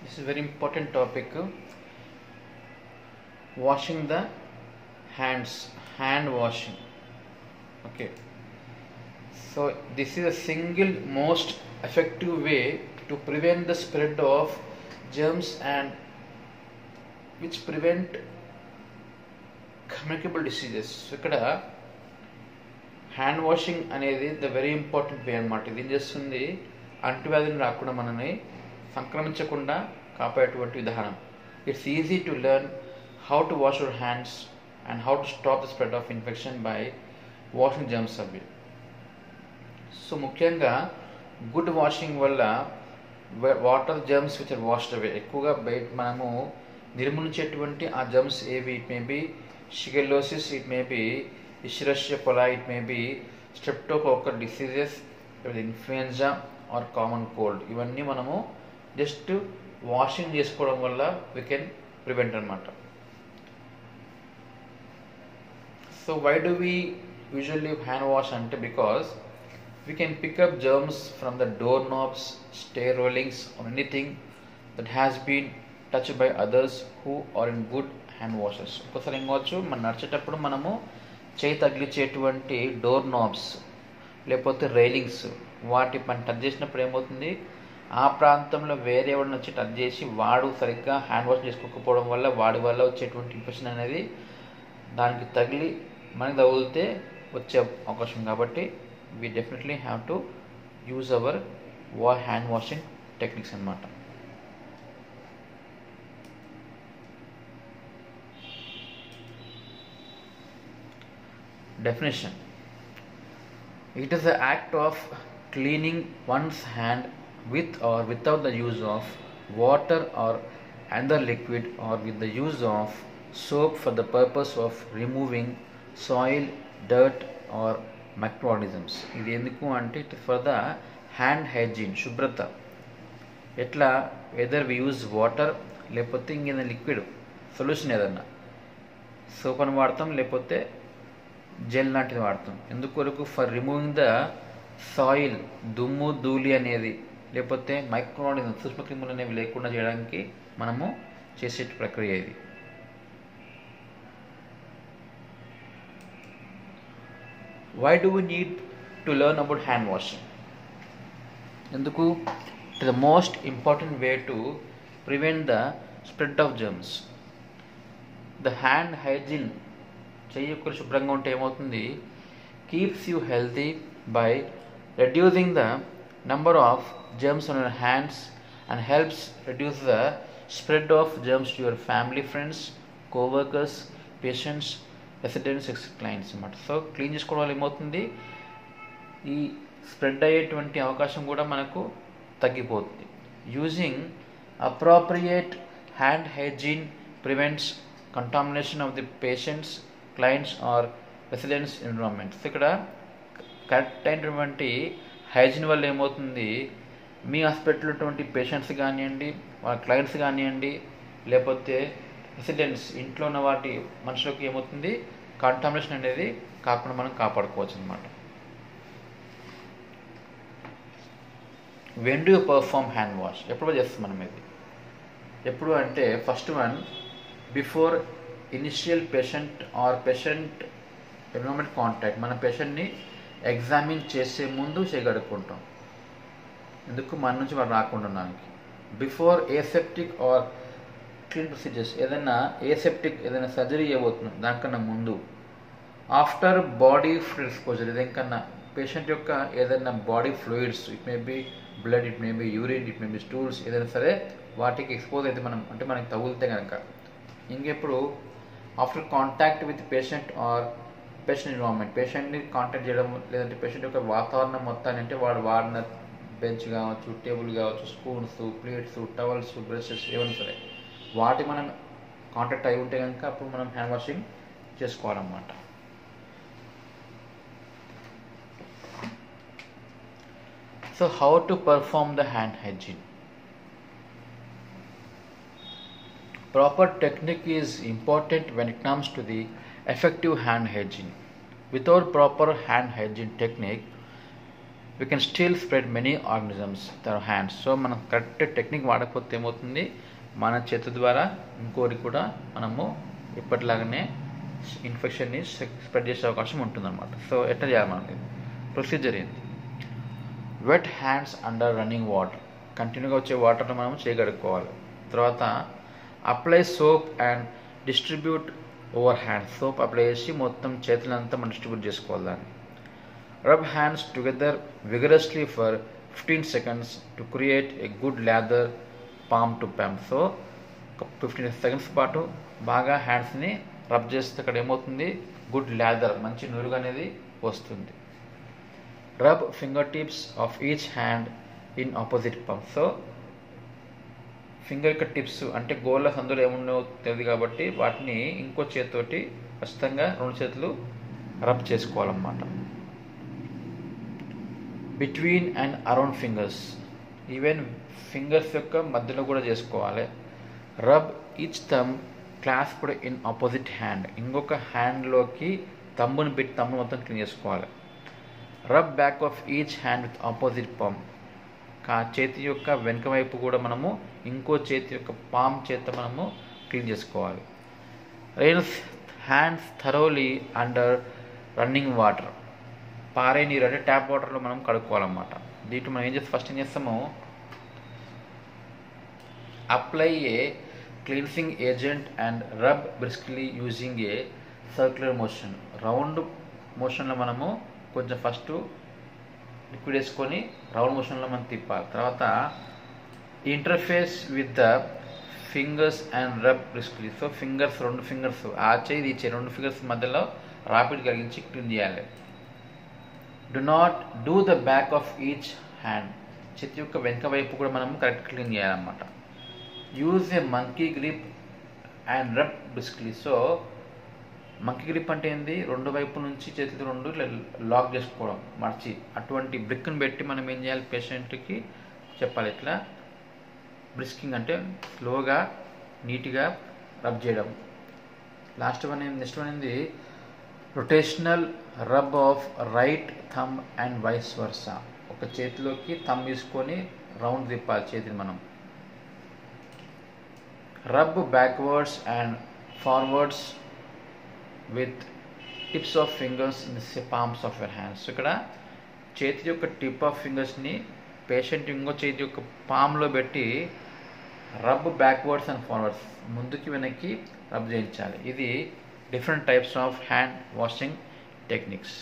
This is a very important topic. Washing the hands, hand washing. Okay. So this is a single most effective way to prevent the spread of germs and which prevent communicable diseases. So ఇక్కడ hand washing అనేది the very important వే అనమాట. ఇది ఏం చేస్తుంది, అంటువ్యాధులు రాకుండా మనని సంక్రమించకుండా కాపాడేటువంటి విధానం. It's easy to learn how to wash your hands and how to stop the spread of infection by washing germs away. So ముఖ్యంగా గుడ్ వాషింగ్ వల్ల water germs which are washed away, ఎక్కువగా బయట మనము నిర్మూలించేటువంటి ఆ జర్మ్స్ ఏవి, it may be shigellosis, it may be escherichia coli, it may be streptococcal diseases, influenza or common cold, ఇవన్నీ మనము జస్ట్ వాషింగ్ చేసుకోవడం వల్ల వీ కెన్ ప్రివెంట్ అనమాట. So why do we usually hand wash అంటే because we can pick up germs from the doorknobs, stair railings or anything that has been touched by others who are in good hand washers. ఒకసారి ఇంకోవచ్చు, మనం నడిచేటప్పుడు మనము చేయి తగిలించేటువంటి door knobs లేకపోతే railings వాటి మనం touch చేసినప్పుడు ఏమవుతుంది, ఆ ప్రాంతంలో వేరే ఎవరిని వచ్చి టచ్ చేసి వాడు సరిగ్గా హ్యాండ్ వాష్ చేసుకోకపోవడం వల్ల వాడి వల్ల వచ్చేటువంటి ఇన్ఫెక్షన్ అనేది దానికి తగిలి మనకి తగిలితే వచ్చే అవకాశం. కాబట్టి we definitely have to use our hand washing techniques anamata. Definition: it is the act of cleaning one's hand with or without the use of water or another liquid or with the use of soap for the purpose of removing soil, dirt or మైక్రోఆర్గానిజమ్స్. ఇది ఎందుకు అంటే it for the hand hygiene, శుభ్రత. ఎట్లా, whether we use water లేకపోతే ఇంకేదైనా liquid solution, ఏదన్నా soap అని వాడతాం లేకపోతే జెల్ లాంటిది వాడతాం. ఎందుకొరకు, ఫర్ రిమూవింగ్ ద సాయిల్, దుమ్ము ధూళి అనేది లేకపోతే మైక్రోఆర్గానిజం సూక్ష్మక్రిములు అనేవి లేకుండా చేయడానికి మనము చేసే ప్రక్రియ ఇది. Why do we need to learn about hand washing? Enduku, it is the most important way to prevent the spread of germs. The hand hygiene చెయ్యొక్కరు శుభ్రంగా ఉంటే ఏమవుతుంది, keeps you healthy by reducing the number of germs on your hands and helps reduce the spread of germs to your family, friends, co-workers, patients, residents, clients అన్నమాట. So clean చేసుకోవడం వల్ల ఏమవుతుంది, ఈ spread అయ్యేటువంటి అవకాశం కూడా మనకు తగ్గిపోతుంది. Using appropriate hand hygiene prevents contamination of the patients, clients or residents environments. ఇక్కడ కరెక్ట్ అయినటువంటి హైజీన్ వల్ల ఏమవుతుంది, మీ హాస్పిటల్లో ఉన్నటువంటి పేషెంట్స్ కానివ్వండి, వాళ్ళ క్లయింట్స్ కానివ్వండి, లేకపోతే రెసిడెంట్స్ ఇంట్లో ఉన్న వాటి మనుషులకు ఏమవుతుంది, కంటామినేషన్ అనేది కాకుండా మనం కాపాడుకోవచ్చు అనమాట. When do you perform hand wash, ఎప్పుడు చేస్తాం మనం ఇది, ఎప్పుడు అంటే first one before initial patient or patient environment contact. మన పేషెంట్ని ఎగ్జామిన్ చేసే ముందు చేయగడుక్కుంటాం, ఎందుకు మన నుంచి వాడు రాకుండా ఉండడానికి. Before aseptic or clean procedures, ఏదైనా ఏసెప్టిక్ ఏదైనా సర్జరీ చేయబోతున్నాం దానికన్నా ముందు. ఆఫ్టర్ బాడీ ఫ్లూయిడ్ ఎక్స్పోజర్, ఇదేకన్నా పేషెంట్ యొక్క ఏదైనా body fluids, it may be blood, it may be urine, it may be stools, ఏదైనా సరే వాటికి ఎక్స్పోజ్ అయితే మనం అంటే మనకి తగులితే కనుక. ఇంకెప్పుడు after contact with patient or patient environment, పేషెంట్ని కాంటాక్ట్ చేయడం లేదంటే పేషెంట్ యొక్క వాతావరణం మొత్తాన్ని, అంటే వాడు వాడిన బెంచ్ కావచ్చు, టేబుల్ కావచ్చు, స్పూన్స్, ప్లేట్స్, టవల్స్, బ్రషెస్ ఏమైనా సరే వాటి మనం కాంటాక్ట్ అయి ఉంటే కనుక అప్పుడు మనం హ్యాండ్ వాషింగ్ చేసుకోవాలన్నమాట. So how to perform the hand hygiene. Proper technique is important when it comes to the effective hand hygiene. Without proper hand hygiene technique, we can still spread many organisms the hands. So మనం correct technique వాడకపోతే ఏమవుతుంది, మన చేతి ద్వారా ఇంకోటి కూడా మనము ఇప్పటిలాగానే ఇన్ఫెక్షన్ని spread చేసే అవకాశం ఉంటుందన్నమాట. సో ఎట్లా చేయాలి మనకి ప్రొసీజర్ ఏంటి? Wet hands under running water, కంటిన్యూగా వచ్చే వాటర్ని మనం చేయగలుగుకోవాలి. తర్వాత apply soap and distribute over hands, soap apply చేసి మొత్తం చేతులంతా మనం డిస్ట్రిబ్యూట్ చేసుకోవాలి దాన్ని. Rub hands together vigorously for 15 seconds to create a good lather palm to palm. So 15 seconds పాటు బాగా హ్యాండ్స్ని రబ్ చేస్తే అక్కడ ఏమవుతుంది, గుడ్ ల్యాదర్, మంచి నురుగు అనేది వస్తుంది. Rub finger tips of each hand in opposite palm. So finger యొక్క టిప్స్ అంటే గోళ్ళ సందులో ఏముండో తెలియదు కాబట్టి వాటిని ఇంకో చేతితోటి ఖచ్చితంగా 2 చేతులు రబ్ చేసుకోవాలన్నమాట. Between and around fingers, even fingers యొక్క మధ్యలో కూడా చేసుకోవాలి. Rub each thumb clasped in opposite hand, ఇంకొక హ్యాండ్లోకి తమ్ముని పెట్టి తమ్ముని మొత్తం క్లీన్ చేసుకోవాలి. Rub back of each hand with opposite palm, చేతి యొక్క వెనుక వైపు కూడా మనము ఇంకో చేతి యొక్క పామ్ చేత మనము క్లీన్ చేసుకోవాలి. Rinse hands thoroughly under running water, పారే నీరు అంటే ట్యాప్ వాటర్లో మనం కడుక్కోవాలన్నమాట. దీంట్లో మనం ఫస్ట్ ఏం చేస్తాము, apply a cleansing agent and rub briskly using a circular motion. Round మోషన్లో మనము కొంచెం ఫస్ట్ లిక్విడ్ వేసుకొని రౌండ్ మోషన్లో మనం తిప్పాలి. తర్వాత interface with the fingers and rub briskly. So fingers 2 fingers ఆ చేయి ఈ చేయి 2 ఫింగర్స్ మధ్యలో రాపిడ్ కలిగించి క్లీన్ చేయాలి. Do not do the back of each hand, చేతి యొక్క వెనుక వైపు కూడా మనం కరెక్ట్ క్లీన్ చేయాలన్నమాట. Use a monkey grip and rub briskly. So monkey grip అంటే ఏంది, 2 వైపు నుంచి చేతులు 2 ఇట్లా లాక్ చేసుకోవడం మర్చి, అటువంటి బ్రిక్ని పెట్టి మనం ఏం చేయాలి, పేషెంట్కి చెప్పాలి ఇట్లా బ్రిస్కింగ్ అంటే స్లోగా నీట్గా రబ్ చేయడం. నెక్స్ట్ వన్ ఏంది rotational rub of right thumb and vice versa. ఒక చేతిలోకి థంబ్ తీసుకొని రౌండ్ తిప్పాలి చేతిని మనం. Rub backwards and forwards with tips of fingers in the palms of your hands. ఇక్కడ చేతి యొక్క టిప్ ఆఫ్ ఫింగర్స్ని పేషెంట్ ఇంకో చేతి యొక్క పామ్లో పెట్టి రబ్ బ్యాక్వర్డ్స్ అండ్ ఫార్వర్డ్స్, ముందుకి వెనక్కి రబ్ చేయించాలి. ఇది different types of hand washing techniques.